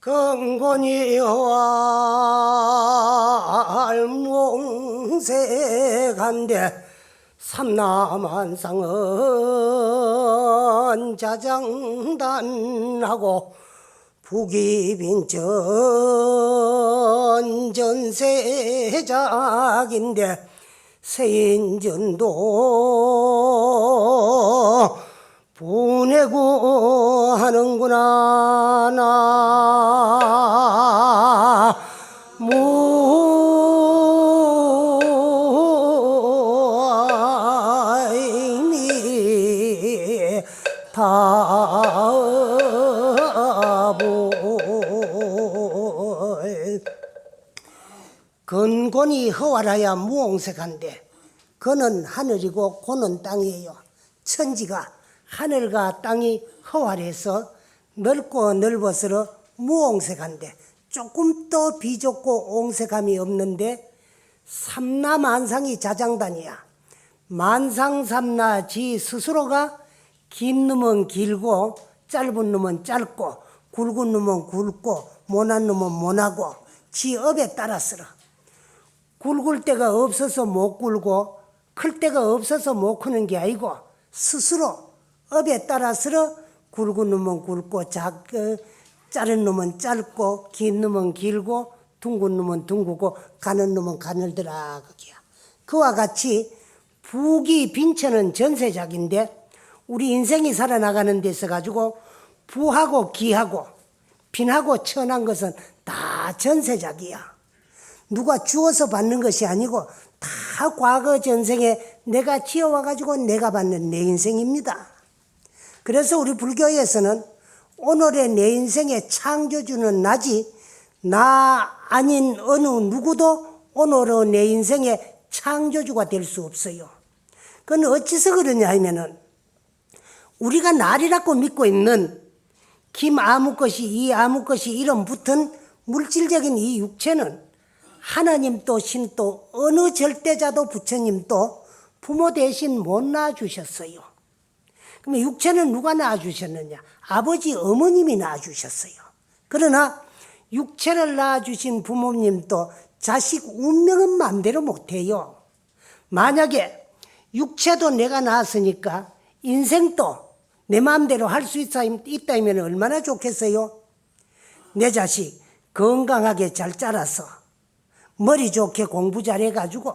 근곤이 알몽색한데 삼남한상은 자장단하고 북이빈전 전세작인데 세인전도 보내고 하는구나. 나 무아이니 다보 근곤이 허활하야 무옹색한데 그는 하늘이고 고는 땅이에요. 천지가 하늘과 땅이 허활해서 넓고 넓어서 무옹색한데 조금 더 비좁고 옹색함이 없는데 삼라만상이 자장단이야. 만상삼라 지 스스로가 긴 놈은 길고 짧은 놈은 짧고 굵은 놈은 굵고 모난 놈은 모나고 지 업에 따라서라. 굵을 때가 없어서 못 굵고 클 때가 없어서 못 크는 게 아니고 스스로 업에 따라서 굵은 놈은 굵고 짧은 놈은 짧고 긴 놈은 길고 둥근 놈은 둥그고 가는 놈은 가늘더라. 그게야. 그와 같이 부기 빈천은 전세작인데 우리 인생이 살아나가는 데 있어 가지고 부하고 기하고 빈하고 천한 것은 다 전세작이야. 누가 주어서 받는 것이 아니고 다 과거 전생에 내가 지어와가지고 내가 받는 내 인생입니다. 그래서 우리 불교에서는 오늘의 내 인생의 창조주는 나지 나 아닌 어느 누구도 오늘의 내 인생의 창조주가 될 수 없어요. 그건 어찌서 그러냐 하면은 우리가 날이라고 믿고 있는 김 아무 것이 이 아무 것이 이름 붙은 물질적인 이 육체는 하나님도 신도 어느 절대자도 부처님도 부모 대신 못 낳아주셨어요. 그러면 육체는 누가 낳아주셨느냐? 아버지 어머님이 낳아주셨어요. 그러나 육체를 낳아주신 부모님도 자식 운명은 마음대로 못해요. 만약에 육체도 내가 낳았으니까 인생도 내 마음대로 할 수 있다면 얼마나 좋겠어요? 내 자식 건강하게 잘 자라서 머리 좋게 공부 잘해가지고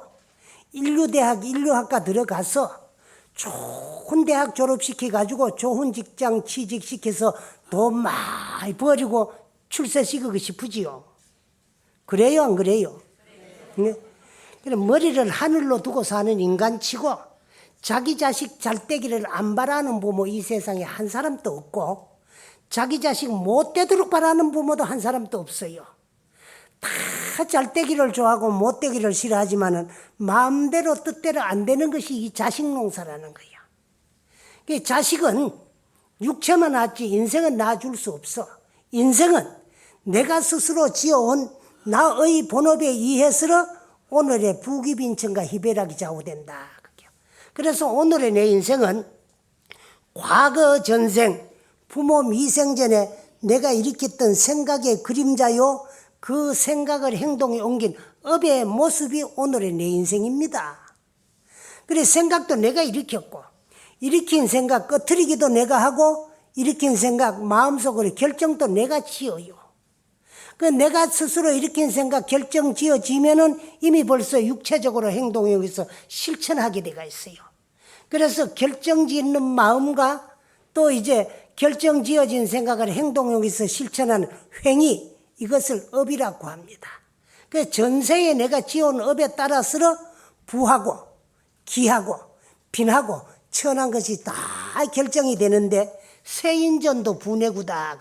인류대학 인류학과 들어가서 좋은 대학 졸업시켜가지고 좋은 직장 취직시켜서 돈 많이 벌이고 출세시키고 싶으지요. 그래요 안 그래요? 네. 그럼 머리를 하늘로 두고 사는 인간치고 자기 자식 잘되기를 안 바라는 부모 이 세상에 한 사람도 없고 자기 자식 못되도록 바라는 부모도 한 사람도 없어요. 다 잘되기를 좋아하고 못되기를 싫어하지만은 마음대로 뜻대로 안 되는 것이 이 자식 농사라는 거야. 자식은 육체만 낳지 인생은 낳아줄 수 없어. 인생은 내가 스스로 지어온 나의 본업에 의해서 오늘의 부귀빈천과 희배락이 좌우된다. 그래서 오늘의 내 인생은 과거 전생 부모 미생전에 내가 일으켰던 생각의 그림자요. 그 생각을 행동에 옮긴 업의 모습이 오늘의 내 인생입니다. 그래 생각도 내가 일으켰고 일으킨 생각 꺼트리기도 내가 하고 일으킨 생각 마음속으로 결정도 내가 지어요. 그 내가 스스로 일으킨 생각 결정 지어지면은 이미 벌써 육체적으로 행동에 의해서 실천하게 되어 있어요. 그래서 결정 짓는 마음과 또 이제 결정 지어진 생각을 행동에 의해서 실천하는 행위 이것을 업이라고 합니다. 그 전세에 내가 지어온 업에 따라서 부하고 기하고 빈하고 천한 것이 다 결정이 되는데 세인전도 분해구다.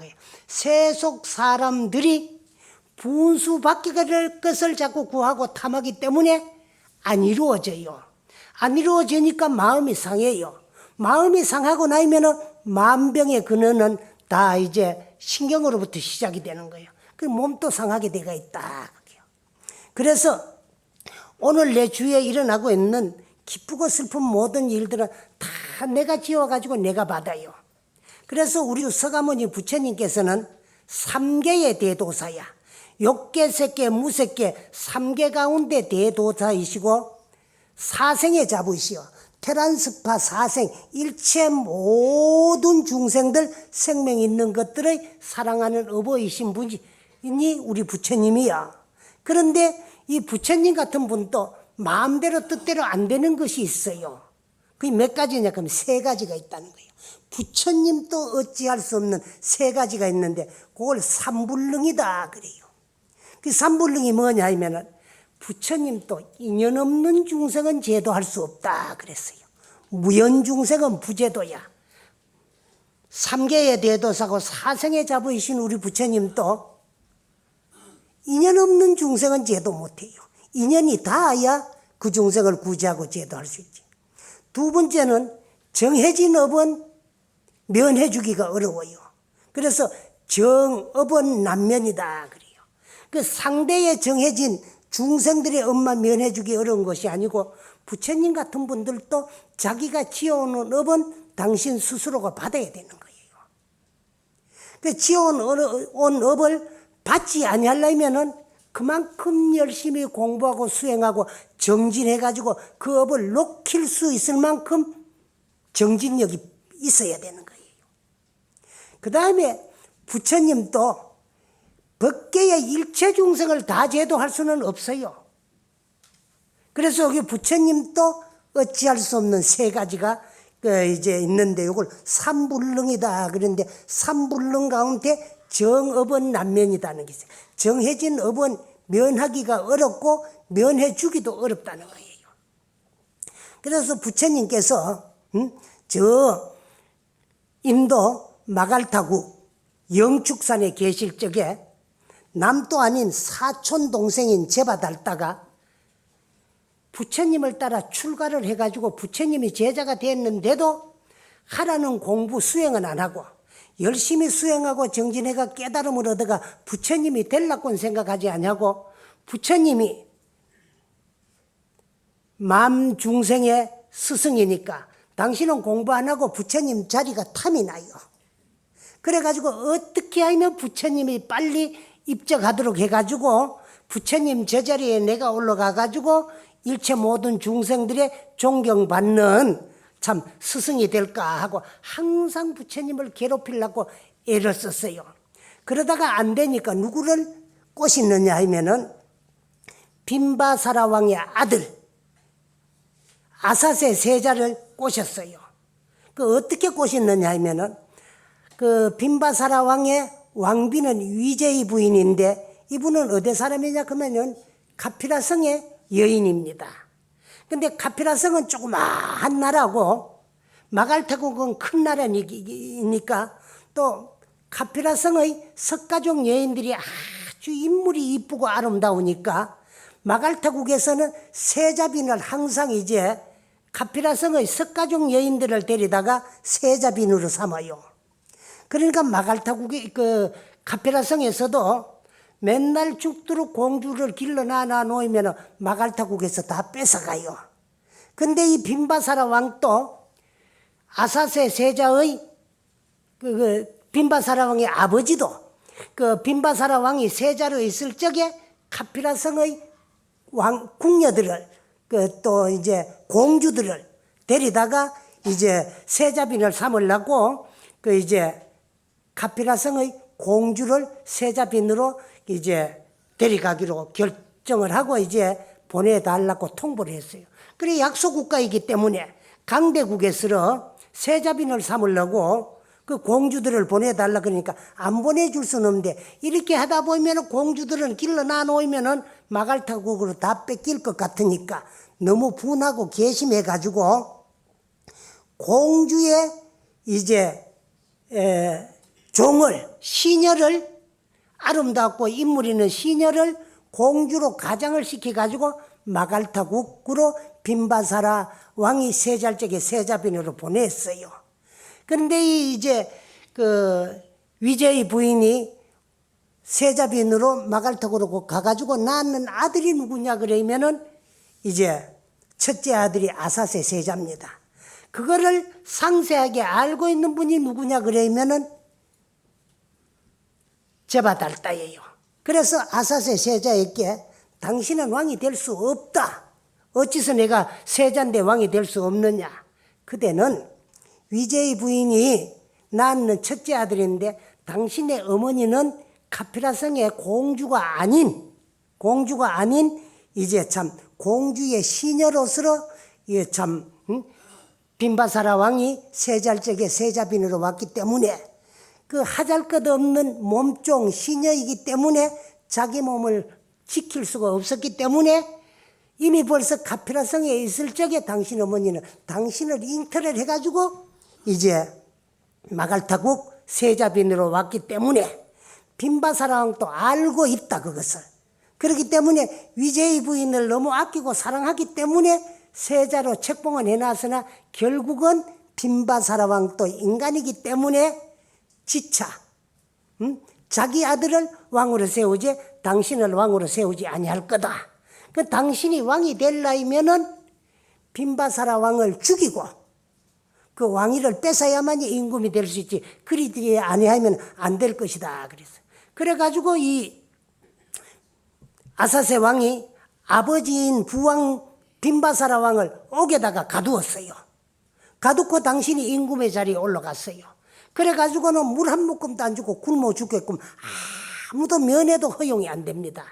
세속 사람들이 분수받게 될 것을 자꾸 구하고 탐하기 때문에 안 이루어져요. 안 이루어지니까 마음이 상해요. 마음이 상하고 나면은 만병의 근원은 다 이제 신경으로부터 시작이 되는 거예요. 그 몸도 상하게 되어 있다. 그래서 오늘 내 주위에 일어나고 있는 기쁘고 슬픈 모든 일들은 다 내가 지어가지고 내가 받아요. 그래서 우리 서가모니 부처님께서는 삼계의 대도사야. 욕계, 색계, 무색계 3계 가운데 대도사이시고 사생의 자부이시여 테란스파 사생 일체 모든 중생들 생명 있는 것들의 사랑하는 어버이신 분이 우리 부처님이야. 그런데 이 부처님 같은 분도 마음대로 뜻대로 안 되는 것이 있어요. 그게 몇 가지냐? 그럼 3가지가 있다는 거예요. 부처님도 어찌할 수 없는 3가지가 있는데 그걸 삼불능이다 그래요. 그 삼불능이 뭐냐 하면은 부처님도 인연 없는 중생은 제도할 수 없다 그랬어요. 무연 중생은 부제도야. 3계의 대도사고 사생의 자부이신 우리 부처님도 인연 없는 중생은 제도 못해요. 인연이 닿아야 그 중생을 구제하고 제도할 수 있지. 2번째는 정해진 업은 면해주기가 어려워요. 그래서 정업은 난면이다 그래요. 그 상대에 정해진 중생들의 업만 면해주기 어려운 것이 아니고 부처님 같은 분들도 자기가 지어오는 업은 당신 스스로가 받아야 되는 거예요. 그 지어온 업을 받지 아니하려면은 그만큼 열심히 공부하고 수행하고 정진해가지고 그 업을 녹일 수 있을 만큼 정진력이 있어야 되는 거예요. 그 다음에 부처님도 법계의 일체 중생을 다 제도할 수는 없어요. 그래서 여기 부처님도 어찌할 수 없는 3가지가 이제 있는데 이걸 삼불능이다. 그런데 삼불능 가운데 정업은 난면이다는 게 있어요. 정해진 업은 면하기가 어렵고 면해주기도 어렵다는 거예요. 그래서 부처님께서 저 인도 마갈타국 영축산에 계실 적에 남도 아닌 사촌 동생인 제바달다가 부처님을 따라 출가를 해가지고 부처님이 제자가 됐는데도 하라는 공부 수행은 안 하고 열심히 수행하고 정진해가 깨달음을 얻어가 부처님이 될라고는 생각하지 않냐고 부처님이 만 중생의 스승이니까 당신은 공부 안 하고 부처님 자리가 탐이 나요. 그래가지고 어떻게 하면 부처님이 빨리 입적하도록 해가지고 부처님 제자리에 내가 올라가가지고 일체 모든 중생들의 존경받는 참 스승이 될까 하고 항상 부처님을 괴롭히려고 애를 썼어요. 그러다가 안 되니까 누구를 꼬시느냐 하면은 빈바사라 왕의 아들 아사세 세자를 꼬셨어요. 그 어떻게 꼬셨느냐 하면은 그 빈바사라 왕의 왕비는 위제의 부인인데 이분은 어디 사람이냐 그러면은 카피라성의 여인입니다. 근데 카피라성은 조그마한 나라고 마갈타국은 큰 나라니까 또 카피라성의 석가족 여인들이 아주 인물이 이쁘고 아름다우니까 마갈타국에서는 세자빈을 항상 이제 카피라성의 석가족 여인들을 데리다가 세자빈으로 삼아요. 그러니까 마갈타국의 그 카피라성에서도 맨날 죽도록 공주를 길러놔 놓으면 마갈타국에서 다 뺏어가요. 근데 이 빈바사라 왕도 아사세 세자의 빈바사라 왕의 아버지도 그 빈바사라 왕이 세자로 있을 적에 카피라성의 왕 궁녀들을 또 이제 공주들을 데리다가 이제 세자빈을 삼으려고 그 이제 카피라성의 공주를 세자빈으로 이제 데려가기로 결정을 하고 이제 보내달라고 통보를 했어요. 그래 약소국가이기 때문에 강대국에서 세자빈을 삼으려고 그 공주들을 보내달라 그러니까 안 보내줄 수는 없는데 이렇게 하다 보면 공주들은 길러놔 놓으면은 마갈타국으로 다 뺏길 것 같으니까 너무 분하고 괘씸해가지고 공주의 이제 종을 시녀를 아름답고 인물 있는 시녀를 공주로 가장을 시켜가지고 마갈타국으로 빈바사라 왕이 세잘적에 세자빈으로 보냈어요. 그런데 이제 그 위제의 부인이 세자빈으로 마갈타국으로 가가지고 낳는 아들이 누구냐 그러면은 이제 첫째 아들이 아사세 세자입니다. 그거를 상세하게 알고 있는 분이 누구냐 그러면은 제바달다예요. 그래서 아사세 세자에게 당신은 왕이 될 수 없다. 어찌서 내가 세자인데 왕이 될 수 없느냐. 그대는 위제의 부인이 낳는 첫째 아들인데 당신의 어머니는 카피라성의 공주가 아닌 이제 참 공주의 시녀로서 참 빈바사라 왕이 세자적에 세자빈으로 왔기 때문에 그 하잘것없는 몸종 시녀이기 때문에 자기 몸을 지킬 수가 없었기 때문에 이미 벌써 카피라성에 있을 적에 당신 어머니는 당신을 잉태를 해가지고 이제 마갈타국 세자빈으로 왔기 때문에 빈바사라 왕도 알고 있다 그것을. 그렇기 때문에 위제의 부인을 너무 아끼고 사랑하기 때문에 세자로 책봉을 해놨으나 결국은 빈바사라 왕도 인간이기 때문에 지차 자기 아들을 왕으로 세우지 당신을 왕으로 세우지 아니할 거다. 그 당신이 왕이 될라면은 빈바사라 왕을 죽이고 그 왕위를 뺏어야만이 임금이 될 수 있지. 그리들이 아니하면 안 될 것이다. 그래가지고 이 아사세 왕이 아버지인 부왕 빈바사라 왕을 옥에다가 가두었어요. 가두고 당신이 임금의 자리에 올라갔어요. 그래가지고는 물 한 모금도 안 주고 굶어 죽겠고 아무도 면회도 허용이 안 됩니다.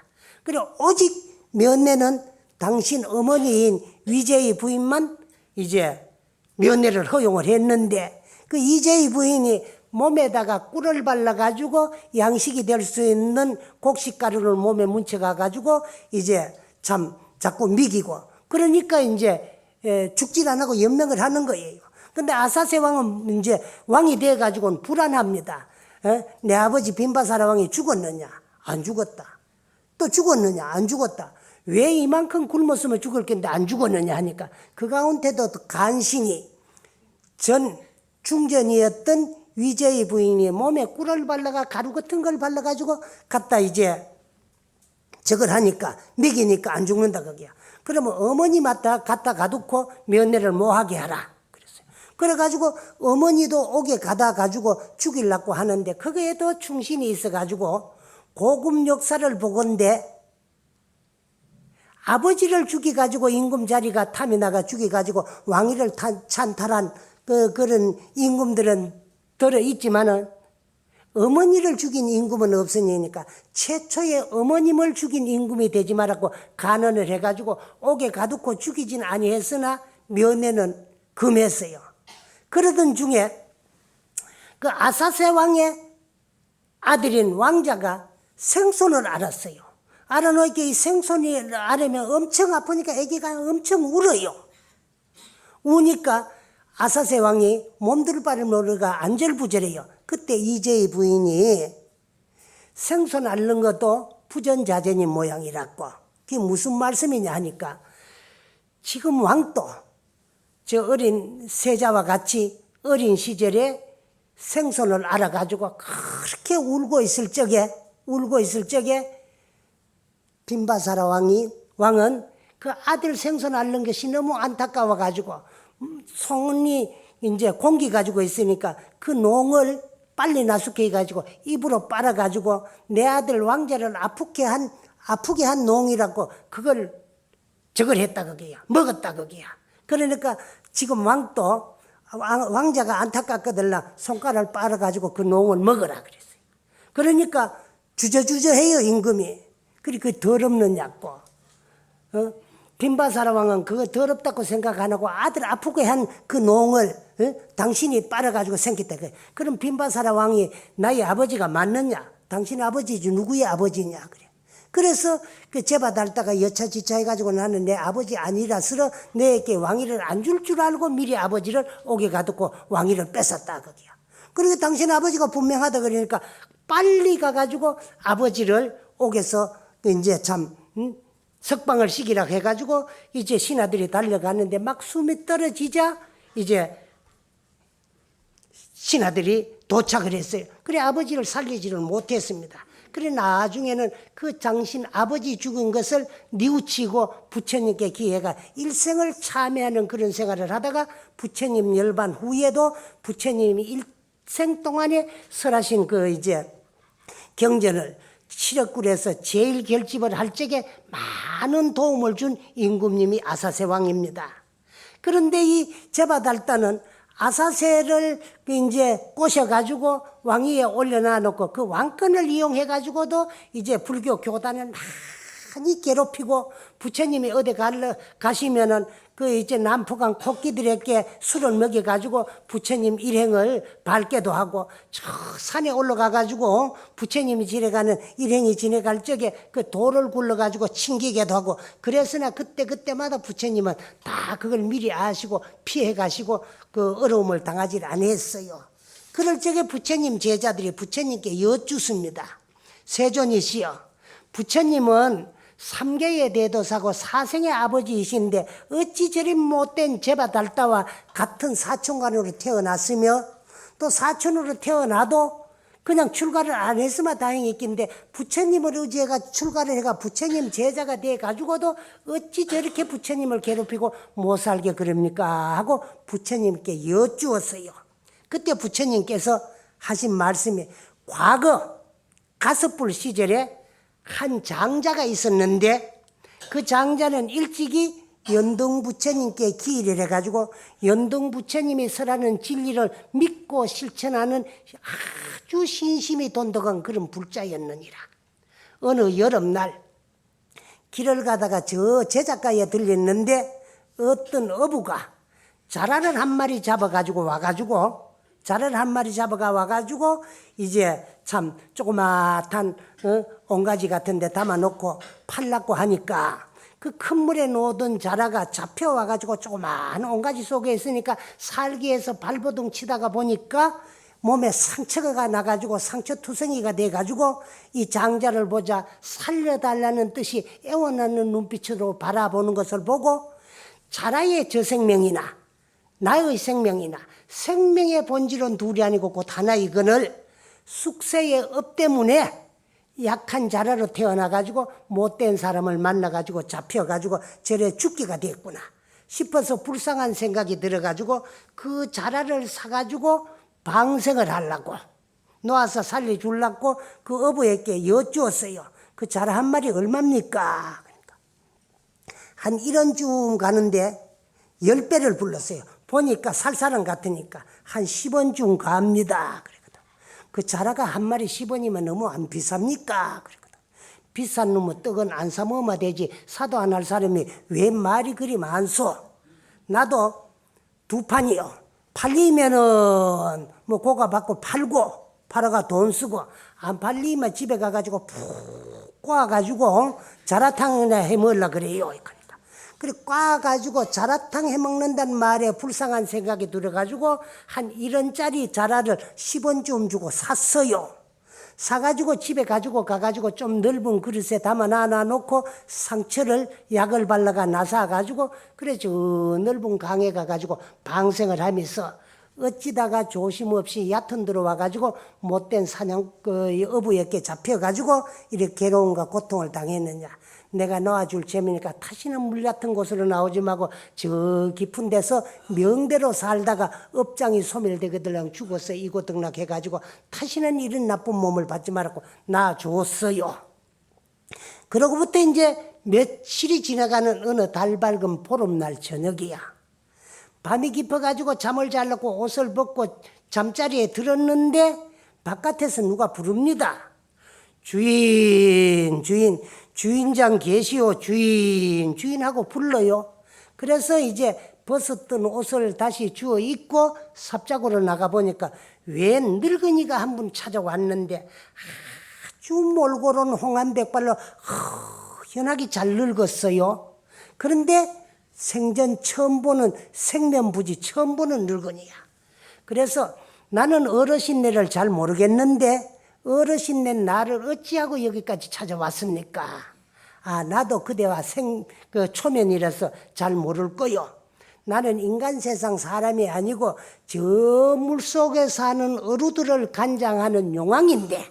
그리고 오직 면회는 당신 어머니인 위제의 부인만 이제 면회를 허용을 했는데 그 이제의 부인이 몸에다가 꿀을 발라가지고 양식이 될 수 있는 곡식가루를 몸에 뭉쳐가가지고 이제 참 자꾸 미기고 그러니까 이제 죽질 안 하고 연명을 하는 거예요. 근데 아사세 왕은 이제 왕이 돼가지고는 불안합니다. 내 아버지 빈바사라 왕이 죽었느냐? 안 죽었다. 또 죽었느냐? 안 죽었다. 왜 이만큼 굶었으면 죽을 건데 안 죽었느냐 하니까 그 가운데도 간신히 전 중전이었던 위제의 부인이 몸에 꿀을 발라가 가루 같은 걸 발라가지고 갖다 이제 저걸 하니까 먹이니까 안 죽는다 거기야. 그러면 어머니 갖다 가두고 면회를 못하게 하라 그랬어요. 그래가지고 어머니도 옥에 가다 가지고 죽이려고 하는데 거기에도 충신이 있어가지고 고금 역사를 보건대 아버지를 죽여가지고 임금 자리가 탐이 나가 죽여가지고 왕위를 찬탈한 그런 임금들은 들어 있지만은 어머니를 죽인 임금은 없으니까 최초의 어머님을 죽인 임금이 되지 말라고 간언을 해가지고 옥에 가두고 죽이진 아니했으나 면회는 금했어요. 그러던 중에 그 아사세 왕의 아들인 왕자가 생손을 알았어요. 알아놓으니까 이 생손이 알으면 엄청 아프니까 아기가 엄청 울어요. 우니까 아사세 왕이 몸둘 바를 모르가 안절부절해요. 그때 이제의 부인이 생손 앓는 것도 부전자전인 모양이라고. 그게 무슨 말씀이냐 하니까 지금 왕도 저 어린 세자와 같이 어린 시절에 생손을 알아가지고 그렇게 울고 있을 적에 빈바사라 왕은 그 아들 생손 앓는 것이 너무 안타까워가지고 손이 이제 공기 가지고 있으니까 그 농을 빨리 나숙해 해가지고 입으로 빨아가지고 내 아들 왕자를 아프게 한 농이라고 저걸 했다 그게야. 먹었다 그게야. 그러니까 지금 왕자가 안타깝거든요. 손가락을 빨아가지고 그 농을 먹으라 그랬어요. 그러니까 주저주저해요 임금이. 그리고 그 더럽는 약고. 빈바사라 왕은 그거 더럽다고 생각 안 하고 아들 아프게 한 그 농을 당신이 빨아가지고 생겼다. 그럼 빈바사라 왕이 나의 아버지가 맞느냐? 당신 아버지지 누구의 아버지냐? 그래. 그래서 그 제바달다가 여차지차 해가지고 나는 내 아버지 아니라서 내게 왕위를 안 줄 줄 알고 미리 아버지를 옥에 가두고 왕위를 뺏었다 거기야. 그러니까 당신 아버지가 분명하다 그러니까 빨리 가가지고 아버지를 옥에서 이제 참 석방을 시키라고 해가지고 이제 신하들이 달려갔는데 막 숨이 떨어지자 이제 신하들이 도착을 했어요. 그래 아버지를 살리지를 못했습니다. 그래 나중에는 그 당신 아버지 죽은 것을 뉘우치고 부처님께 기회가 일생을 참회하는 그런 생활을 하다가 부처님 열반 후에도 부처님이 일생 동안에 설하신 그 이제 경전을 칠흑굴에서 제일 결집을 할 적에 많은 도움을 준 임금님이 아사세 왕입니다. 그런데 이 제바달다는 아사세를 이제 꼬셔가지고 왕위에 올려놔 놓고 그 왕권을 이용해가지고도 이제 불교 교단을 많이 괴롭히고, 부처님이 어디 가시면은 그 이제 남포강 코끼들에게 술을 먹여가지고 부처님 일행을 밟게도 하고, 저 산에 올라가가지고 부처님이 지내가는 일행이 지내갈 적에 그 돌을 굴러가지고 튕기게도 하고, 그래서나 그때마다 부처님은 다 그걸 미리 아시고 피해 가시고 그 어려움을 당하지 않았어요. 그럴 적에 부처님 제자들이 부처님께 여쭙습니다. 세존이시여, 부처님은 삼계의 대도사고 사생의 아버지이신데 어찌 저리 못된 제바달다와 같은 사촌간으로 태어났으며, 또 사촌으로 태어나도 그냥 출가를 안 했으면 다행했긴데 부처님을 의지해가 출가를 해가 부처님 제자가 돼가지고도 어찌 저렇게 부처님을 괴롭히고 못 살게 그럽니까 하고 부처님께 여쭈었어요. 그때 부처님께서 하신 말씀이, 과거 가섭불 시절에 한 장자가 있었는데 그 장자는 일찍이 연등 부처님께 기일을 해가지고 연등 부처님이 설하는 진리를 믿고 실천하는 아주 신심이 돈독한 그런 불자였느니라. 어느 여름날 길을 가다가 저 제작가에 들렸는데 어떤 어부가 자라를 한 마리 잡아가지고 와가지고 이제 참 조그마한 옹가지 같은 데 담아놓고 팔라고 하니까 그 큰 물에 놓던 자라가 잡혀와가지고 조그마한 옹가지 속에 있으니까 살기에서 발버둥 치다가 보니까 몸에 상처가 나가지고 상처투성이가 돼가지고 이 장자를 보자 살려달라는 뜻이 애원하는 눈빛으로 바라보는 것을 보고, 자라의 저 생명이나 나의 생명이나 생명의 본질은 둘이 아니고 곧 하나이거늘 숙세의 업 때문에 약한 자라로 태어나가지고 못된 사람을 만나가지고 잡혀가지고 저래 죽기가 됐구나 싶어서 불쌍한 생각이 들어가지고 그 자라를 사가지고 방생을 하려고 놓아서 살려주려고 그 어부에게 여쭈었어요. 그 자라 한 마리 얼마입니까? 그러니까 한 1원쯤 가는데 10배를 불렀어요. 보니까 살 사람 같으니까 한 10원쯤 갑니다. 그러거든. 그 자라가 한 마리 10원이면 너무 안 비쌉니까? 그러거든. 비싼 놈의 떡은 안 사 먹으면 되지 사도 안 할 사람이 왜 말이 그리 많소? 나도 두 판이요. 팔리면은 뭐 고가 받고 팔아가 돈 쓰고, 안 팔리면 집에 가가지고 푹 꽈가지고 자라탕이나 해 먹으려 그래요. 그래 꽈가지고 자라탕 해먹는다는 말에 불쌍한 생각이 들어가지고 한 1원짜리 자라를 10원쯤 주고 샀어요. 사가지고 집에 가지고 가가지고 좀 넓은 그릇에 담아 놔놓고 상처를 약을 발라가 나사가지고 그래 저 넓은 강에 가가지고 방생을 하면서 어찌다가 조심 없이 얕은 들어와가지고 못된 사냥 어부에게 잡혀가지고 이렇게 괴로움과 고통을 당했느냐. 내가 놓아줄 재미니까 다시는 물 같은 곳으로 나오지 말고 저 깊은 데서 명대로 살다가 업장이 소멸되거들랑 죽어서 이고등락 해가지고 다시는 이런 나쁜 몸을 받지 말고 놔줬어요. 그러고부터 이제 며칠이 지나가는 어느 달 밝은 보름날 저녁이야. 밤이 깊어가지고 잠을 자려고 옷을 벗고 잠자리에 들었는데 바깥에서 누가 부릅니다. 주인, 주인장 계시오, 주인 하고 불러요. 그래서 이제 벗었던 옷을 다시 주워 입고 삽작으로 나가보니까 웬 늙은이가 한 분 찾아왔는데 아주 몰골은 홍한백발로 현하게 잘 늙었어요. 그런데 생전 처음 보는 생면부지 처음 보는 늙은이야. 그래서 나는 어르신네를 잘 모르겠는데 어르신네 나를 어찌하고 여기까지 찾아왔습니까? 아, 나도 그대와 초면이라서 잘 모를 거요. 나는 인간 세상 사람이 아니고 저 물속에 사는 어루들을 간장하는 용왕인데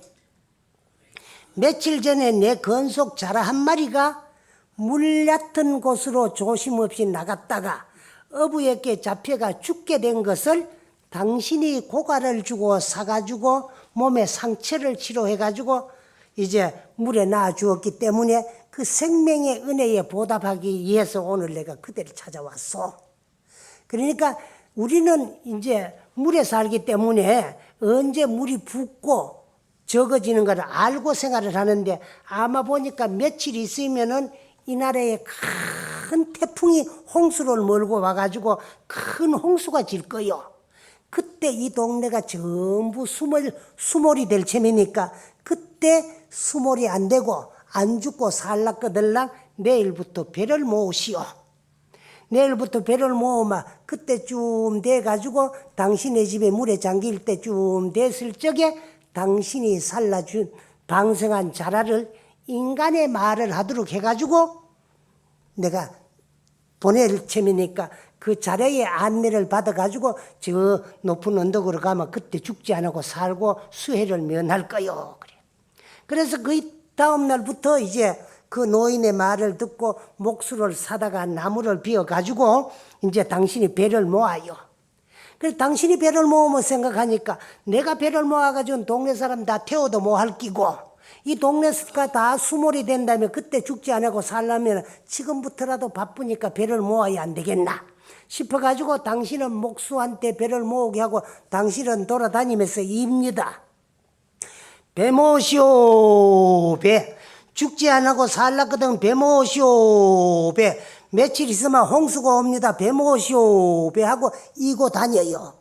며칠 전에 내 건속 자라 한 마리가 물 얕은 곳으로 조심 없이 나갔다가 어부에게 잡혀가 죽게 된 것을 당신이 고가를 주고 사가지고 몸에 상처를 치료해가지고 이제 물에 놔 주었기 때문에 그 생명의 은혜에 보답하기 위해서 오늘 내가 그대를 찾아왔어. 그러니까 우리는 이제 물에 살기 때문에 언제 물이 붓고 적어지는 걸 알고 생활을 하는데 아마 보니까 며칠 있으면은 이 나라에 큰 태풍이 홍수를 몰고 와가지고 큰 홍수가 질 거요. 그때 이 동네가 전부 수몰이 될 참이니까 그때 수몰이 안 되고 안 죽고 살락거들랑 내일부터 배를 모으시오. 내일부터 배를 모으면 그때쯤 돼가지고 당신의 집에 물에 잠길 때쯤 됐을 적에 당신이 살라준 방생한 자라를 인간의 말을 하도록 해가지고 내가 보낼 참이니까 그 자라의 안내를 받아가지고 저 높은 언덕으로 가면 그때 죽지 않고 살고 수해를 면할 거요. 그래서 그 다음 날부터 이제 그 노인의 말을 듣고 목수를 사다가 나무를 비워가지고 이제 당신이 배를 모아요. 그래서 당신이 배를 모으면 생각하니까 내가 배를 모아가지고 동네 사람 다 태워도 뭐 할 끼고 이 동네가 다 수몰이 된다면 그때 죽지 않고 살려면 지금부터라도 바쁘니까 배를 모아야 안 되겠나 싶어가지고 당신은 목수한테 배를 모으게 하고 당신은 돌아다니면서 입니다. 배 모시오 배. 죽지 않고 살랐거든. 배 모시오 배. 며칠 있으면 홍수가 옵니다. 배 모시오 배 하고 이고 다녀요.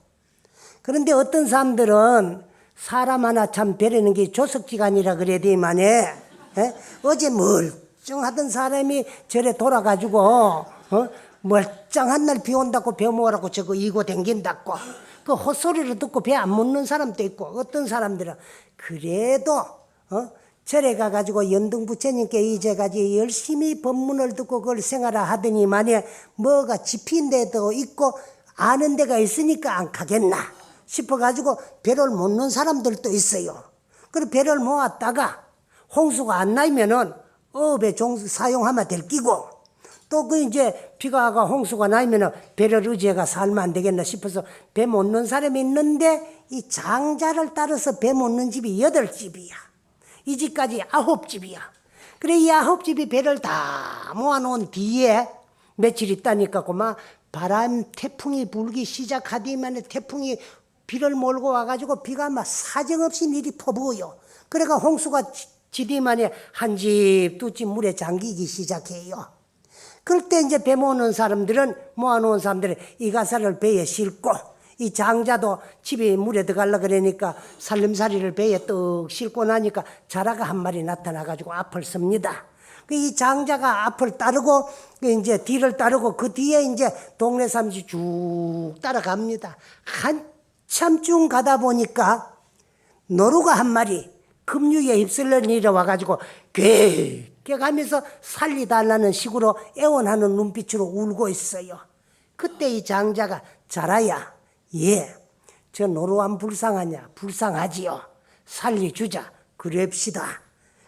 그런데 어떤 사람들은 사람 하나 참 베리는 게 조석지간이라 그래야 되만에 어제 멀쩡하던 사람이 저래 돌아가지고 멀쩡한 날 비 온다고 배 모으라고 저거 이고 댕긴다고 그 헛소리를 듣고 배 안 묻는 사람도 있고 어떤 사람들은 그래도 절에 가가지고 연등부처님께 이제까지 열심히 법문을 듣고 그걸 생활하더니만에 뭐가 집힌 데도 있고 아는 데가 있으니까 안 가겠나 싶어가지고 배를 못 넣는 사람들도 있어요. 그리고 배를 모았다가 홍수가 안 나면은 어업에 사용하면 될 끼고 또 그 이제 비가 와가 홍수가 나면은 배를 의지해가 살면 안 되겠나 싶어서 배 못 넣는 사람이 있는데 이 장자를 따라서 배 못 넣는 집이 8집이야. 이 집까지 9집이야. 그래 이 9집이 배를 다 모아놓은 뒤에 며칠 있다니까 그만 바람 태풍이 불기 시작하더니만 태풍이 비를 몰고 와가지고 비가 막 사정없이 일이 퍼부어요. 그래가 홍수가 지디만에 한 집, 두 집 물에 잠기기 시작해요. 그럴 때 이제 배 모으는 사람들은, 모아놓은 사람들은 이 가사를 배에 싣고, 이 장자도 집에 물에 들어가려고 그러니까 살림살이를 배에 떡 싣고 나니까 자라가 한 마리 나타나가지고 앞을 섭니다. 이 장자가 앞을 따르고, 이제 뒤를 따르고 그 뒤에 이제 동네 사람들이 쭉 따라갑니다. 한참 쭉 가다 보니까 노루가 한 마리 급류에 휩쓸려 내려와가지고 괴가면서 살리달라는 식으로 애원하는 눈빛으로 울고 있어요. 그때 이 장자가 자라야 예, 저 노루함 불쌍하냐? 불쌍하지요. 살려주자. 그럽시다.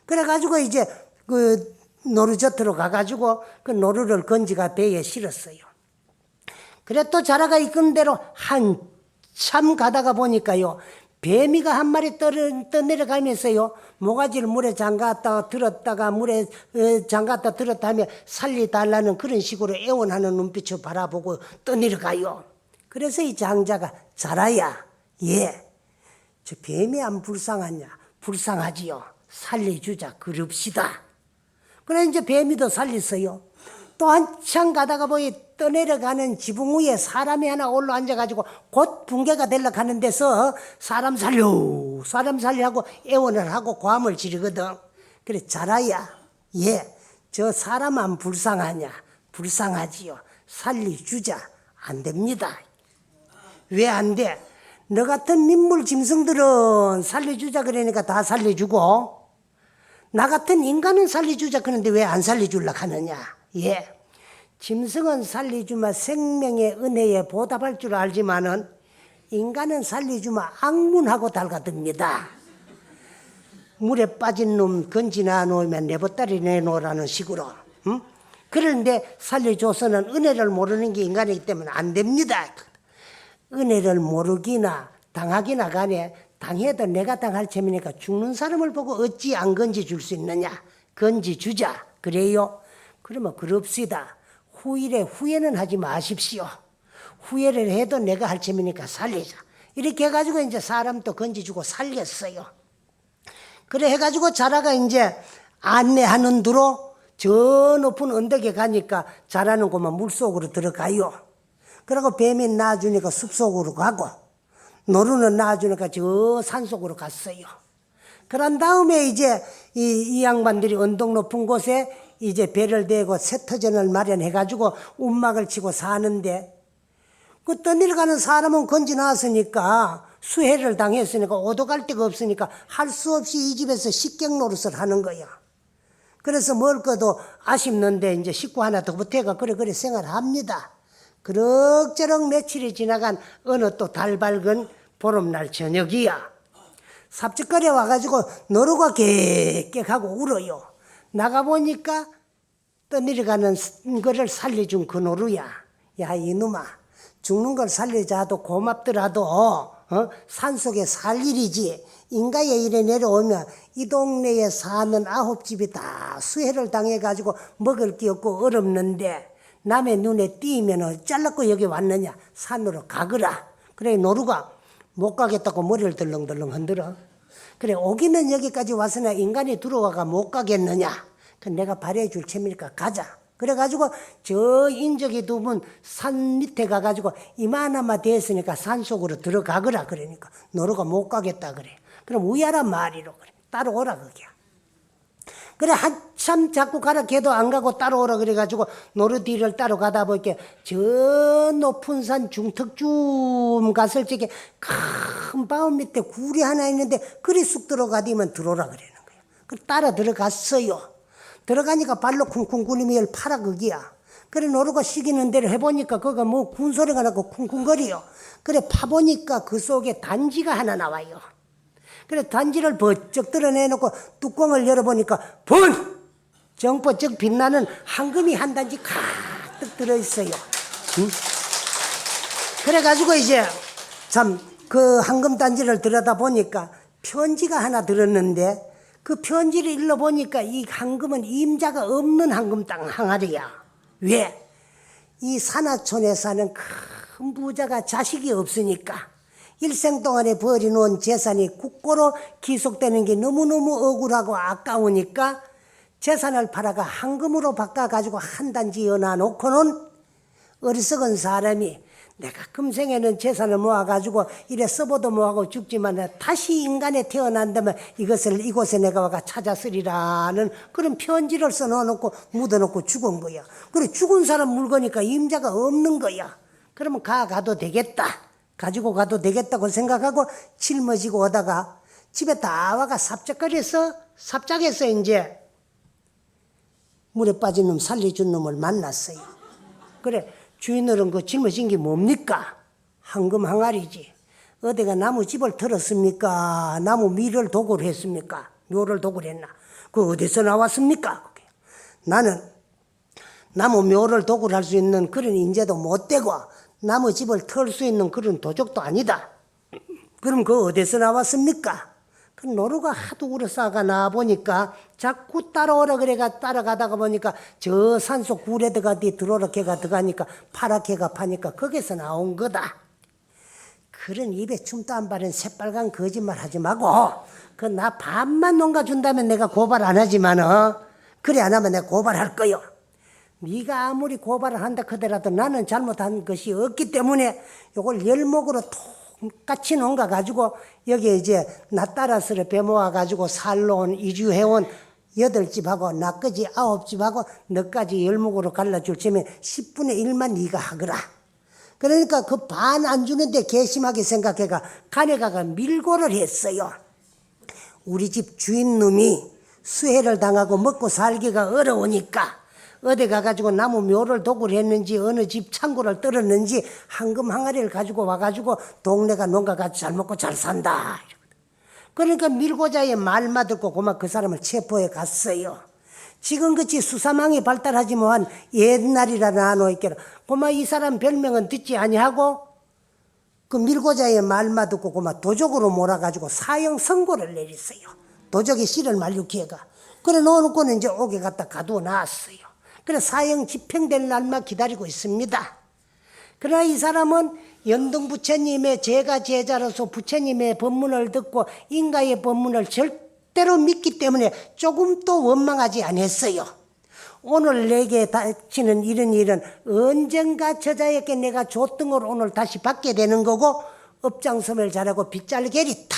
그래가지고 이제 그 노루젓으로 가가지고 그 노루를 건지가 배에 실었어요. 그래 또 자라가 이끈 대로 한참 가다가 보니까요. 뱀이가 한 마리 떠내려가면서요. 모가지를 물에 잠갔다 들었다가 물에 잠갔다 들었다 하며 살려달라는 그런 식으로 애원하는 눈빛을 바라보고 떠내려가요. 그래서 이 장자가 자라야 예, 저 뱀이 안 불쌍하냐? 불쌍하지요. 살려주자. 그럽시다. 그래 이제 뱀이도 살렸어요. 또 한참 가다가 보니 떠내려가는 지붕 위에 사람이 하나 올라앉아가지고 곧 붕괴가 되려고 하는 데서 사람 살려 하고 애원을 하고 고함을 지르거든. 그래 자라야 예, 저 사람 안 불쌍하냐? 불쌍하지요. 살려주자. 안 됩니다. 왜 안 돼? 너 같은 민물 짐승들은 살려주자 그러니까 다 살려주고 나 같은 인간은 살려주자 그러는데 왜 안 살려주려고 하느냐? 예, 짐승은 살려주면 생명의 은혜에 보답할 줄 알지만은 인간은 살려주면 악문하고 달가듭니다. 물에 빠진 놈 건지나 놓으면 내보따리 내놓으라는 식으로. 그런데 살려줘서는 은혜를 모르는 게 인간이기 때문에 안 됩니다. 은혜를 모르기나 당하기나 간에 당해도 내가 당할 체면이니까 죽는 사람을 보고 어찌 안 건지 줄 수 있느냐. 건지 주자. 그래요? 그러면 그럽시다. 후회는 하지 마십시오. 후회를 해도 내가 할 체면이니까 살리자. 이렇게 해가지고 이제 사람도 건지주고 살렸어요. 그래 해가지고 자라가 이제 안내하는 두로 저 높은 언덕에 가니까 자라는 곳만 물속으로 들어가요. 그리고 뱀이 낳아주니까 숲속으로 가고 노루는 낳아주니까 저 산속으로 갔어요. 그런 다음에 이제 이 양반들이 언덕 높은 곳에 이제 배를 대고 세터전을 마련해가지고 움막을 치고 사는데 그 떠내려 가는 사람은 건지 나왔으니까 수해를 당했으니까 오도갈 데가 없으니까 할 수 없이 이 집에서 식객 노릇을 하는 거야. 그래서 먹을 것도 아쉽는데 이제 식구 하나 더 보태가 그래 생활합니다. 그럭저럭 며칠이 지나간 어느 또 달 밝은 보름날 저녁이야. 삽질거리에 와가지고 노루가 깨끗하고 울어요. 나가보니까 떠내려가는 거를 살려준 그 노루야. 야 이놈아, 죽는 걸 살려자도 고맙더라도 산속에 살 일이지. 인가에 이래 내려오면 이 동네에 사는 9집이 다 수해를 당해가지고 먹을 게 없고 어렵는데 남의 눈에 띄면 잘랐고 여기 왔느냐. 산으로 가거라. 그래 노루가 못 가겠다고 머리를 덜렁덜렁 흔들어. 그래 오기는 여기까지 왔으나 인간이 들어와가 못 가겠느냐. 그 내가 발해줄 체미니까 가자. 그래가지고 저 인적이 두 분 산 밑에 가가지고 이만하마 됐으니까 산속으로 들어가거라. 그러니까 노루가 못 가겠다 그래. 그럼 우야란 말이로 그래. 따라오라 그게야. 그래 한참 자꾸 가라 걔도 안 가고 따라오라 그래가지고 노루 뒤를 따라가다 보니까 저 높은 산 중턱쯤 갔을 적에 큰 바위 밑에 굴이 하나 있는데 그리 쑥 들어가디면 들어오라 그러는 거야. 그 따라 들어갔어요. 들어가니까 발로 쿵쿵 굴리면 파라 그기야. 그래 노루가 시기는 대로 해보니까 거기가 뭐 군소리가 나고 쿵쿵거려요. 그래 파보니까 그 속에 단지가 하나 나와요. 그래 단지를 버쩍 드러내놓고 뚜껑을 열어보니까 정퍼쩍 빛나는 황금이 한 단지 가득 들어있어요. 응? 그래가지고 이제 참 그 황금 단지를 들여다보니까 편지가 하나 들었는데 그 편지를 읽어보니까 이 황금은 임자가 없는 황금 땅 항아리야. 왜? 이 산하촌에 사는 큰 부자가 자식이 없으니까 일생 동안에 버려놓은 재산이 국고로 기속되는 게 너무너무 억울하고 아까우니까 재산을 팔아가 황금으로 바꿔가지고 한 단지 여놔놓고는 어리석은 사람이 내가 금생에는 재산을 모아가지고 이래 써보도 뭐하고 죽지만 다시 인간에 태어난다면 이곳에 내가 와가 찾았으리라는 그런 편지를 써놓고 묻어놓고 죽은 거야. 그래 죽은 사람 물거니까 임자가 없는 거야. 그러면 가도 되겠다. 가지고 가도 되겠다고 생각하고 짊어지고 오다가 집에 다 와가 삽작에서 이제 물에 빠진 놈 살려준 놈을 만났어요. 그래 주인들은 그 짊어진 게 뭡니까? 황금 항아리지. 어디가 나무 집을 털었습니까? 나무 밀을 도구를 했습니까? 묘를 도구를 했나? 그 어디서 나왔습니까? 나는 나무 묘를 도구를 할 수 있는 그런 인재도 못 되고 나무 집을 털 수 있는 그런 도적도 아니다. 그럼 그 어디서 나왔습니까? 그 노루가 하도 울어싸가 나와보니까 자꾸 따라오라 그래가 따라가다가 보니까 저 산속 굴에 들어오라 걔가 들어가니까 파랗게가 파니까 거기서 나온 거다. 그런 입에 춤도 안 바른 새빨간 거짓말 하지 말고 그 나 반만 농가준다면 내가 고발 안 하지만 그래 안 하면 내가 고발할 거요. 네가 아무리 고발을 한다 하더라도 나는 잘못한 것이 없기 때문에 요걸 열목으로 똑같이 농가 가지고 여기 이제 나 따라서를 배모아 가지고 살러 온 이주해온 8집하고 나까지 9집하고 너까지 열목으로 갈라줄 테면 10분의 1만 네가 하거라. 그러니까 그 반 안 주는데 괘씸하게 생각해가 가네가가 밀고를 했어요. 우리 집 주인놈이 수해를 당하고 먹고 살기가 어려우니까 어디 가가지고 나무 묘를 도구를 했는지 어느 집 창고를 떨었는지 황금 항아리를 가지고 와가지고 동네가 농가가 잘 먹고 잘 산다. 그러니까 밀고자의 말만 듣고 그만 그 사람을 체포해 갔어요. 지금같이 수사망이 발달하지 뭐한 옛날이라 나노 있게라. 그만 이 사람 별명은 듣지 아니하고 그 밀고자의 말만 듣고 그만 도적으로 몰아가지고 사형 선고를 내렸어요. 도적이 씨를 말리기가. 그래 놓고는 이제 옥에 갖다 가두어 놨어요. 그래 사형 집행될 날만 기다리고 있습니다. 그러나 이 사람은 연등 부처님의 제가 제자로서 부처님의 법문을 듣고 인가의 법문을 절대로 믿기 때문에 조금도 원망하지 않았어요. 오늘 내게 닥치는 이런 일은 언젠가 저자에게 내가 조등을 오늘 다시 받게 되는 거고 업장섬을 잘하고 빗잘게리다.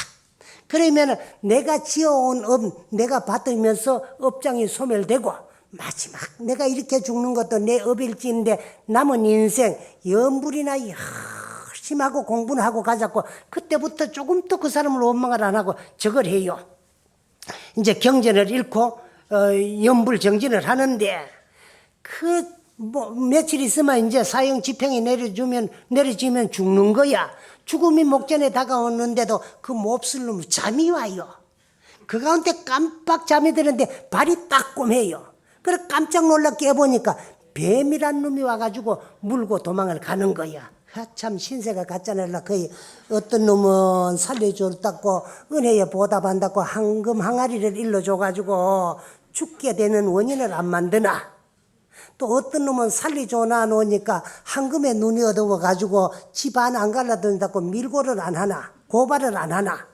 그러면 내가 지어온 업 내가 받으면서 업장이 소멸되고 마지막 내가 이렇게 죽는 것도 내 업일지인데 남은 인생 염불이나 열심히 하고 공부는 하고 가자고 그때부터 조금 더 그 사람을 원망을 안 하고 저걸 해요. 이제 경전을 잃고 염불 정진을 하는데 며칠 있으면 이제 사형 집행이 내려지면 죽는 거야. 죽음이 목전에 다가오는데도 그 몹쓸 놈 잠이 와요. 그 가운데 깜빡 잠이 드는데 발이 따끔해요. 그래 깜짝 놀라 깨보니까 뱀이란 놈이 와가지고 물고 도망을 가는 거야. 참 신세가 가짜ner라. 거의 어떤 놈은 살려줬다고 은혜에 보답한다고 황금 항아리를 일러줘가지고 죽게 되는 원인을 안 만드나. 또 어떤 놈은 살려줘나 놓으니까 황금에 눈이 어두워가지고 집 안 갈라든다고 밀고를 안 하나, 고발을 안 하나.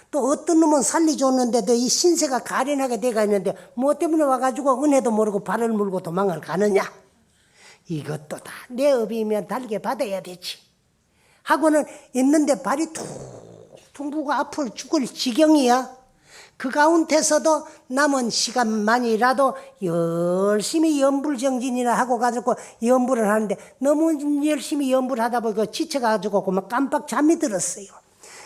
또 어떤 놈은 살려줬는데도 이 신세가 가련하게 돼가 있는데 뭐 때문에 와가지고 은혜도 모르고 발을 물고 도망을 가느냐. 이것도 다 내 업이면 달게 받아야 되지 하고는 있는데 발이 퉁퉁 부고 앞을 죽을 지경이야. 그 가운데서도 남은 시간만이라도 열심히 염불정진이나 하고 가지고 염불을 하는데 너무 열심히 염불하다 보니까 지쳐가지고 그만 깜빡 잠이 들었어요.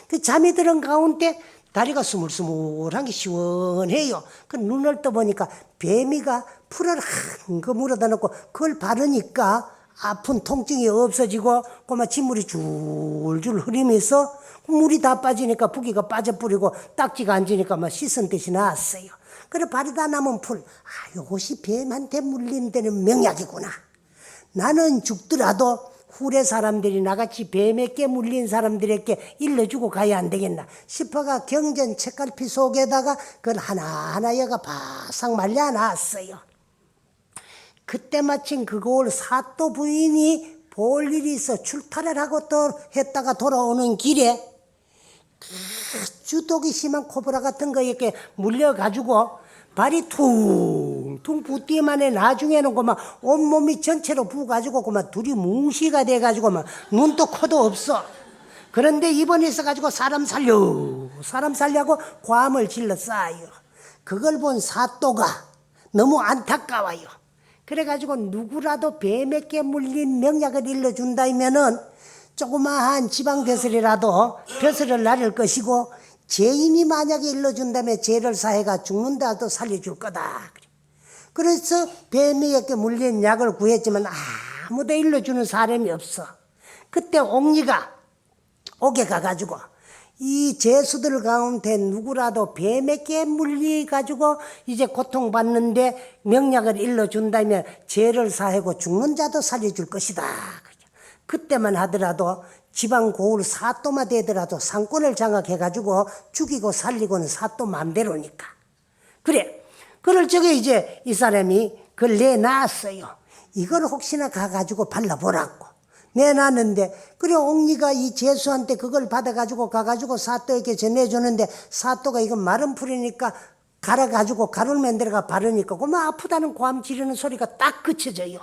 그 잠이 들은 가운데 다리가 스물스물한 게 시원해요. 그 눈을 떠보니까 뱀이가 풀을 한거 물어다 놓고 그걸 바르니까 아픈 통증이 없어지고 그만 진물이 줄줄 흐르면서 물이 다 빠지니까 부기가 빠져버리고 딱지가 안 지니까 막 씻은 듯이 나왔어요. 그래 바르다 남은 풀, 요것이 뱀한테 물린 데는 명약이구나. 나는 죽더라도 후래 사람들이 나같이 뱀에게 물린 사람들에게 일러주고 가야 안 되겠나 싶어가 경전 책갈피 속에다가 그걸 하나하나 여가 바싹 말려놨어요. 그때 마침 그걸 사또 부인이 볼 일이 있어 출타를 하고 또 했다가 돌아오는 길에 주독이 심한 코브라 같은 거에 이렇게 물려가지고 발이 퉁퉁 붓기만 해. 나중에는 그만 온몸이 전체로 부어가지고 그만 둘이 뭉시가 돼가지고 막 눈도 코도 없어. 그런데 입원해 있어가지고 사람 살려고 고함을 질러 쌓아요. 그걸 본 사또가 너무 안타까워요. 그래가지고 누구라도 뱀에게 물린 명약을 일러준다면은 조그마한 지방 벼슬이라도 벼슬을 나를 것이고 죄인이 만약에 일러준다면 죄를 사해가 죽는다도 살려줄 거다. 그래서 뱀에게 물린 약을 구했지만 아무도 일러주는 사람이 없어. 그때 옥리가 옥에 가가지고 이 죄수들 가운데 누구라도 뱀에게 물려가지고 이제 고통받는데 명약을 일러준다면 죄를 사하고 죽는 자도 살려줄 것이다. 그때만 하더라도 지방 고을 사또만 되더라도 상권을 장악해가지고 죽이고 살리고는 사또 맘대로니까. 그래. 그럴 적에 이제 이 사람이 그걸 내놨어요. 이걸 혹시나 가가지고 발라보라고. 내놨는데, 그래, 옥리가 이 죄수한테 그걸 받아가지고 가가지고 사또에게 전해주는데, 사또가 이건 마른 풀이니까 갈아가지고 가루를 만들어가 바르니까, 그만 아프다는 고함 지르는 소리가 딱 그쳐져요.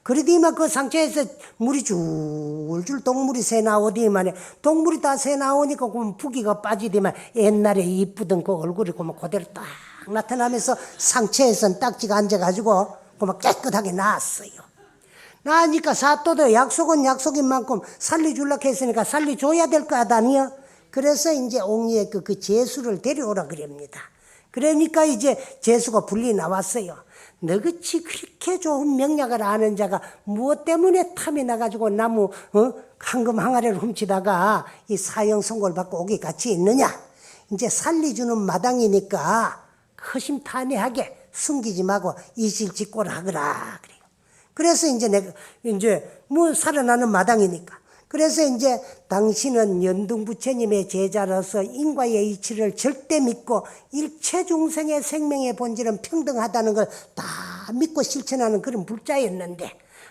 그러더니만 그 상처에서 물이 줄줄 동물이 새 나오더니만, 동물이 다 새 나오니까 그만 부기가 빠지더니만, 옛날에 이쁘던 그 얼굴이 그만 그대로 딱 나타나면서 상처에선 딱지가 앉아가지고 그만 깨끗하게 나았어요. 나니까 사또도 약속은 약속인 만큼 살려주려고 했으니까 살려줘야 될 거 아니야. 그래서 이제 옥리의 그 죄수를 데려오라 그럽니다. 그러니까 이제 죄수가 분리 나왔어요. 너같이 그렇게 좋은 명약을 아는 자가 무엇 때문에 탐이 나가지고 나무 황금 항아리를 훔치다가 이 사형 선고를 받고 옥에 같이 있느냐. 이제 살려주는 마당이니까 허심탄회하게 숨기지 말고 이실직고를 하거라 그래요. 그래서 이제 내가 이제 뭐 살아나는 마당이니까 그래서 이제 당신은 연등부처님의 제자로서 인과의 이치를 절대 믿고 일체 중생의 생명의 본질은 평등하다는 걸 다 믿고 실천하는 그런 불자였는데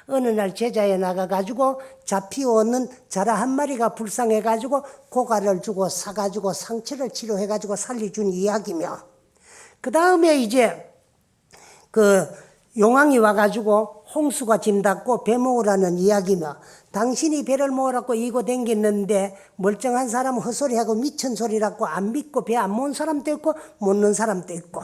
어느 날 제자에 나가가지고 잡히오는 자라 한 마리가 불쌍해가지고 고가를 주고 사가지고 상처를 치료해가지고 살려준 이야기며, 그 다음에 이제 그 용왕이 와가지고 홍수가 짐 닫고 배 모으라는 이야기며, 당신이 배를 모으라고 이고 댕겼는데 멀쩡한 사람은 헛소리하고 미친 소리라고 안 믿고 배 안 모은 사람도 있고 못 넣은 사람도 있고,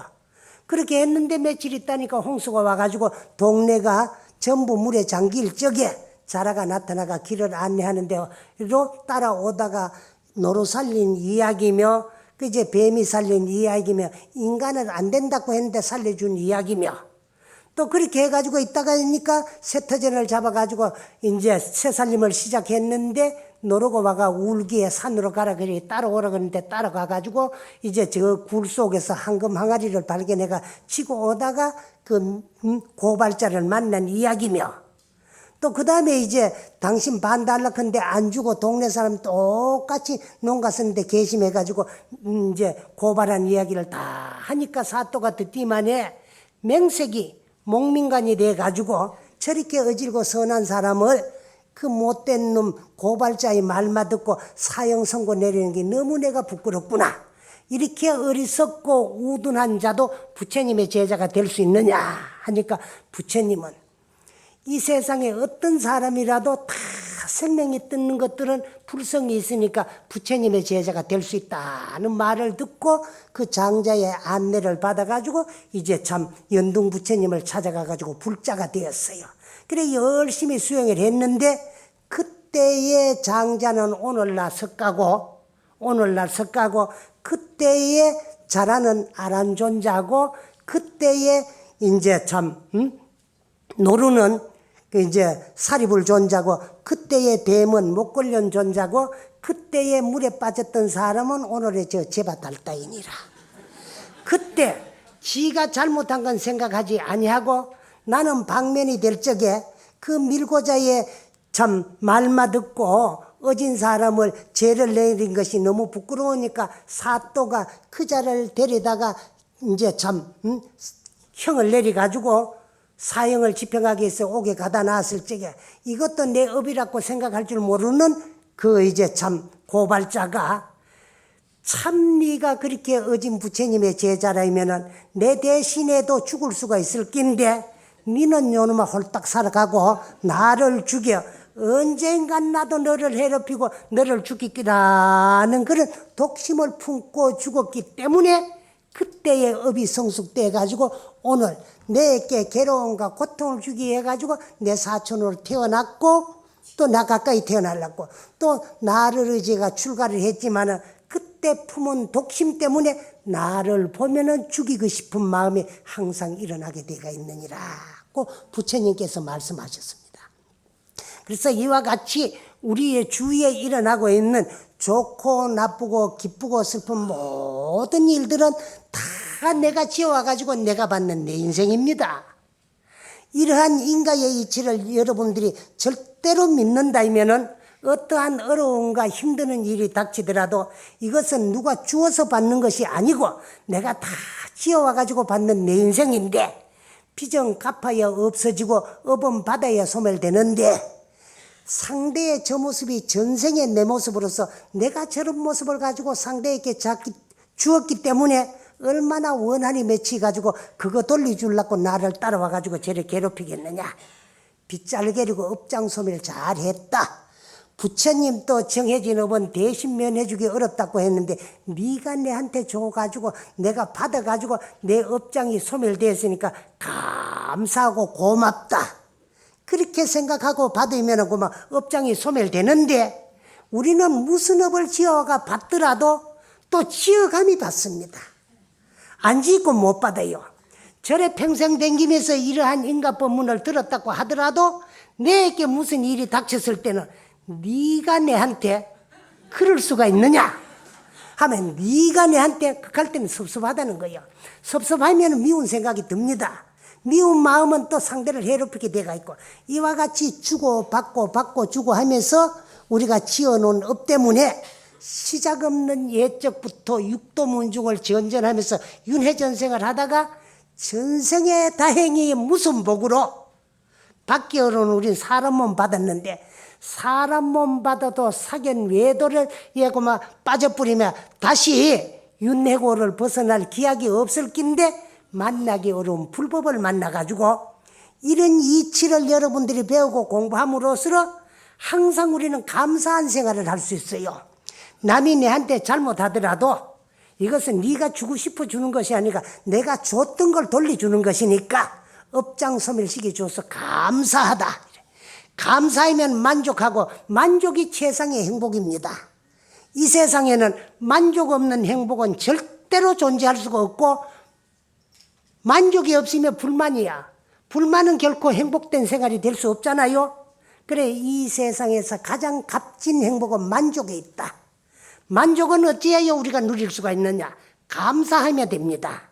그렇게 했는데 며칠 있다니까 홍수가 와가지고 동네가 전부 물에 잠길 적에 자라가 나타나가 길을 안내하는데 로 따라오다가 노루 살린 이야기며, 그 이제 뱀이 살린 이야기며, 인간은 안 된다고 했는데 살려준 이야기며, 또 그렇게 해가지고 있다가 하니까 새터전을 잡아가지고 이제 새살림을 시작했는데 노루가 와가 울기에 산으로 가라 그래 따라오라 그러는데 따라가가지고 이제 저 굴 속에서 황금 항아리를 발견해가 치고 오다가 그 고발자를 만난 이야기며, 또 그 다음에 이제 당신 반달락한데 안 주고 동네 사람 똑같이 농가 쓰는데 개심해가지고 이제 고발한 이야기를 다 하니까 사또가 듣기만해 맹색이 목민간이 돼가지고 저렇게 어질고 선한 사람을 그 못된 놈 고발자의 말만 듣고 사형 선고 내리는 게 너무 내가 부끄럽구나. 이렇게 어리석고 우둔한 자도 부처님의 제자가 될 수 있느냐 하니까 부처님은 이 세상에 어떤 사람이라도 다 생명이 뜯는 것들은 불성이 있으니까 부처님의 제자가 될 수 있다는 말을 듣고 그 장자의 안내를 받아가지고 이제 참 연등 부처님을 찾아가가지고 불자가 되었어요. 그래 열심히 수행을 했는데 그때의 장자는 오늘날 석가고 그때의 자라는 아란존자고 그때의 이제 참 노루는 이제 사리불 존자고 그때의 뱀은 목걸련 존자고 그때의 물에 빠졌던 사람은 오늘의 저 제바달다이니라. 그때 지가 잘못한 건 생각하지 아니하고 나는 방면이 될 적에 그 밀고자의 참 말만 듣고 어진 사람을 죄를 내린 것이 너무 부끄러우니까 사또가 그 자를 데려다가 이제 참 형을 내려가지고 사형을 집행하기 위해서 옥에 가다 놨을 적에 이것도 내 업이라고 생각할 줄 모르는 그 이제 참 고발자가 참 네가 그렇게 어진 부처님의 제자라면은 내 대신에도 죽을 수가 있을 낀데 니는 요놈아 홀딱 살아가고 나를 죽여 언젠간 나도 너를 괴롭히고 너를 죽이기라는 그런 독심을 품고 죽었기 때문에 그때의 업이 성숙돼 가지고 오늘 내게 괴로움과 고통을 주기 해가지고 내 사촌으로 태어났고 또 나 가까이 태어나려고 또 나를 의지가 출가를 했지만은 그때 품은 독심 때문에 나를 보면은 죽이고 싶은 마음이 항상 일어나게 되가 있느니라고 부처님께서 말씀하셨습니다. 그래서 이와 같이 우리의 주위에 일어나고 있는 좋고 나쁘고 기쁘고 슬픈 모든 일들은 다 내가 지어와가지고 내가 받는 내 인생입니다. 이러한 인과의 이치를 여러분들이 절대로 믿는다면은 어떠한 어려움과 힘드는 일이 닥치더라도 이것은 누가 주어서 받는 것이 아니고 내가 다 지어와가지고 받는 내 인생인데 비정 갚아야 없어지고 업은 받아야 소멸되는데 상대의 저 모습이 전생의 내 모습으로서 내가 저런 모습을 가지고 상대에게 주었기 때문에 얼마나 원한이 맺혀가지고 그거 돌려주려고 나를 따라와가지고 저를 괴롭히겠느냐. 빗잘게리고 업장소멸 잘했다. 부처님도 정해진 업은 대신 면해주기 어렵다고 했는데 네가 내한테 줘가지고 내가 받아가지고 내 업장이 소멸되었으니까 감사하고 고맙다. 그렇게 생각하고 받으면 그만 업장이 소멸되는데 우리는 무슨 업을 지어가 받더라도 또 지어감이 받습니다. 안 짓고 못 받아요. 절에 평생 댕기면서 이러한 인과법문을 들었다고 하더라도 내게 무슨 일이 닥쳤을 때는 네가 내한테 그럴 수가 있느냐 하면 네가 내한테 갈 때는 섭섭하다는 거예요. 섭섭하면 미운 생각이 듭니다. 미운 마음은 또 상대를 괴롭히게 돼가 있고 이와 같이 주고 받고 주고 하면서 우리가 지어놓은 업 때문에 시작 없는 옛적부터 육도문중을 전전하면서 윤회전생을 하다가 전생에 다행히 무슨 복으로 밖에로는 우린 사람 몸 받았는데 사람 몸 받아도 사견 외도를 예고만 빠져버리면 다시 윤회고를 벗어날 기약이 없을 낀데 만나기 어려운 불법을 만나가지고 이런 이치를 여러분들이 배우고 공부함으로써 항상 우리는 감사한 생활을 할 수 있어요. 남이 내한테 잘못하더라도 이것은 네가 주고 싶어 주는 것이 아니라 내가 줬던 걸 돌려주는 것이니까 업장소멸시켜 줘서 감사하다. 감사하면 만족하고 만족이 최상의 행복입니다. 이 세상에는 만족 없는 행복은 절대로 존재할 수가 없고 만족이 없으면 불만이야. 불만은 결코 행복된 생활이 될 수 없잖아요. 그래 이 세상에서 가장 값진 행복은 만족에 있다. 만족은 어찌하여 우리가 누릴 수가 있느냐? 감사하면 됩니다.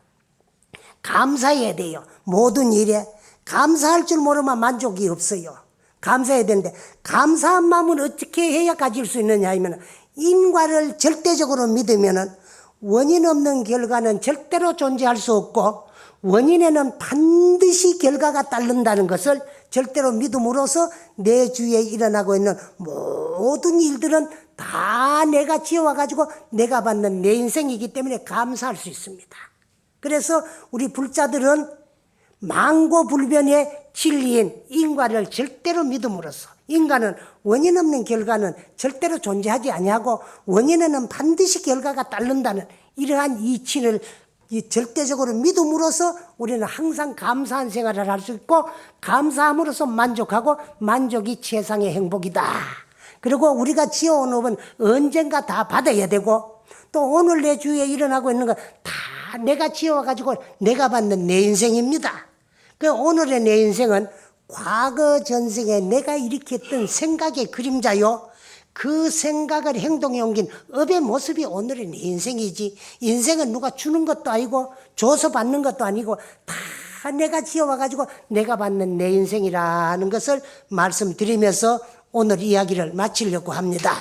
감사해야 돼요. 모든 일에 감사할 줄 모르면 만족이 없어요. 감사해야 되는데 감사한 마음은 어떻게 해야 가질 수 있느냐 하면 인과를 절대적으로 믿으면 원인 없는 결과는 절대로 존재할 수 없고 원인에는 반드시 결과가 따른다는 것을 절대로 믿음으로써 내 주위에 일어나고 있는 모든 일들은 다 내가 지어와가지고 내가 받는 내 인생이기 때문에 감사할 수 있습니다. 그래서 우리 불자들은 망고불변의 진리인 인과를 절대로 믿음으로써 인간은 원인 없는 결과는 절대로 존재하지 아니하고 원인에는 반드시 결과가 따른다는 이러한 이치를 절대적으로 믿음으로써 우리는 항상 감사한 생활을 할 수 있고 감사함으로써 만족하고 만족이 최상의 행복이다. 그리고 우리가 지어온 업은 언젠가 다 받아야 되고 또 오늘 내 주위에 일어나고 있는 건 다 내가 지어와가지고 내가 받는 내 인생입니다. 그 오늘의 내 인생은 과거 전생에 내가 일으켰던 생각의 그림자요. 그 생각을 행동에 옮긴 업의 모습이 오늘의 내 인생이지 인생은 누가 주는 것도 아니고 줘서 받는 것도 아니고 다 내가 지어와가지고 내가 받는 내 인생이라는 것을 말씀드리면서 오늘 이야기를 마치려고 합니다.